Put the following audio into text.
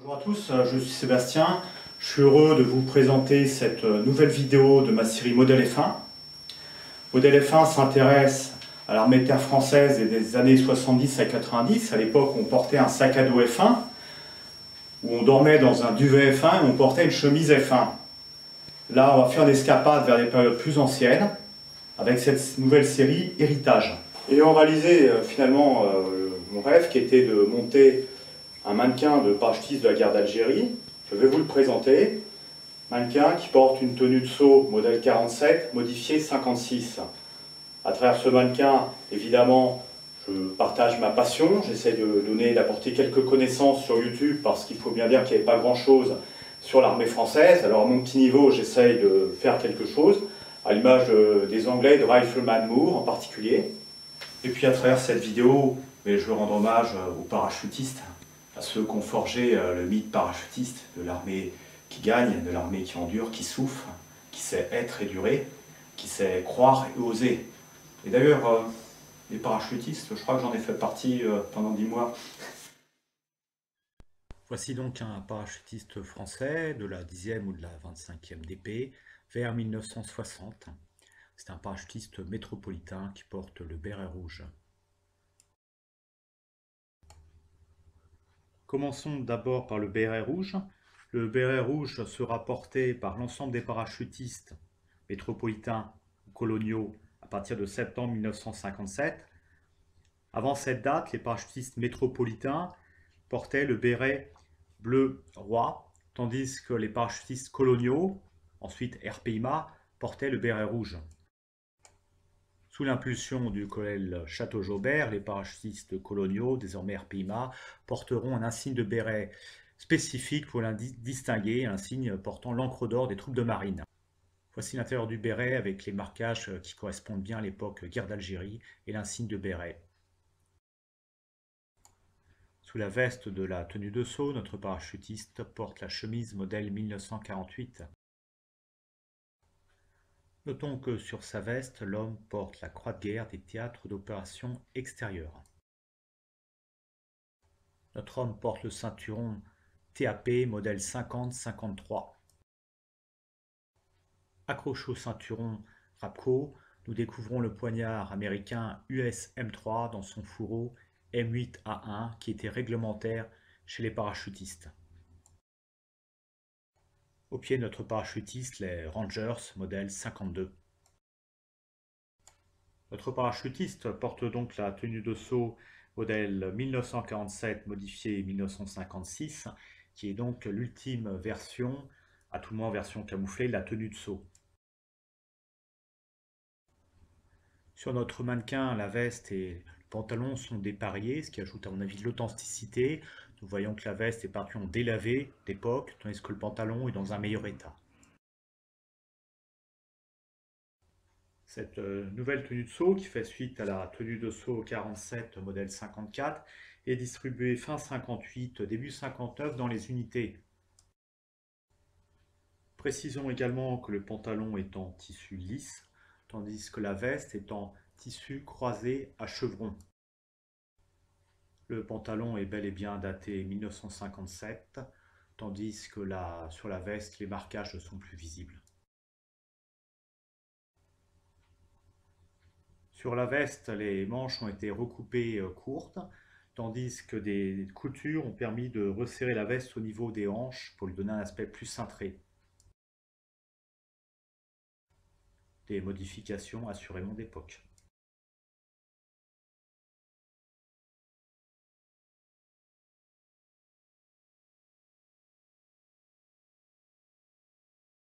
Bonjour à tous, je suis Sébastien. Je suis heureux de vous présenter cette nouvelle vidéo de ma série Modèle F1. Modèle F1 s'intéresse à l'armée de terre française et des années 70 à 90. À l'époque, on portait un sac à dos F1, où on dormait dans un duvet F1 et on portait une chemise F1. Là, on va faire une escapade vers des périodes plus anciennes, avec cette nouvelle série Héritage. Ayant réalisé finalement mon rêve qui était de monter un mannequin de parachutiste de la guerre d'Algérie, je vais vous le présenter. Mannequin qui porte une tenue de saut modèle 47, modifiée 56. À travers ce mannequin, évidemment, je partage ma passion. J'essaie d'apporter quelques connaissances sur YouTube parce qu'il faut bien dire qu'il n'y avait pas grand-chose sur l'armée française. Alors à mon petit niveau, j'essaie de faire quelque chose, à l'image des Anglais, de Rifleman Moore en particulier. Et puis à travers cette vidéo, je veux rendre hommage aux parachutistes, à ceux qui ont forgé le mythe parachutiste de l'armée qui gagne, de l'armée qui endure, qui souffre, qui sait être et durer, qui sait croire et oser. Et d'ailleurs, les parachutistes, je crois que j'en ai fait partie pendant 10 mois. Voici donc un parachutiste français de la 10e ou de la 25e DP vers 1960. C'est un parachutiste métropolitain qui porte le béret rouge. Commençons d'abord par le béret rouge. Le béret rouge sera porté par l'ensemble des parachutistes métropolitains ou coloniaux à partir de septembre 1957. Avant cette date, les parachutistes métropolitains portaient le béret bleu roi, tandis que les parachutistes coloniaux, ensuite RPIMA, portaient le béret rouge. Sous l'impulsion du colonel Chateau-Jaubert, les parachutistes coloniaux, désormais RPIMA, porteront un insigne de béret spécifique pour l'un distinguer, un signe portant l'encre d'or des troupes de marine. Voici l'intérieur du béret avec les marquages qui correspondent bien à l'époque guerre d'Algérie et l'insigne de béret. Sous la veste de la tenue de saut, notre parachutiste porte la chemise modèle 1948. Notons que sur sa veste, l'homme porte la croix de guerre des théâtres d'opérations extérieures. Notre homme porte le ceinturon TAP modèle 50-53. Accroché au ceinturon Rapco, nous découvrons le poignard américain US M3 dans son fourreau M8A1 qui était réglementaire chez les parachutistes. Au pied de notre parachutiste, les Rangers modèle 52. Notre parachutiste porte donc la tenue de saut modèle 1947 modifiée 1956, qui est donc l'ultime version, à tout le moins version camouflée, de la tenue de saut. Sur notre mannequin, la veste et le pantalon sont dépareillés, ce qui ajoute à mon avis de l'authenticité. Nous voyons que la veste est partie en délavé d'époque, tandis que le pantalon est dans un meilleur état. Cette nouvelle tenue de saut, qui fait suite à la tenue de saut 47 modèle 54, est distribuée fin 58, début 59 dans les unités. Précisons également que le pantalon est en tissu lisse, tandis que la veste est en tissu croisé à chevrons. Le pantalon est bel et bien daté 1957, tandis que sur la veste, les marquages sont plus visibles. Sur la veste, les manches ont été recoupées courtes, tandis que des coutures ont permis de resserrer la veste au niveau des hanches pour lui donner un aspect plus cintré. Des modifications assurément d'époque.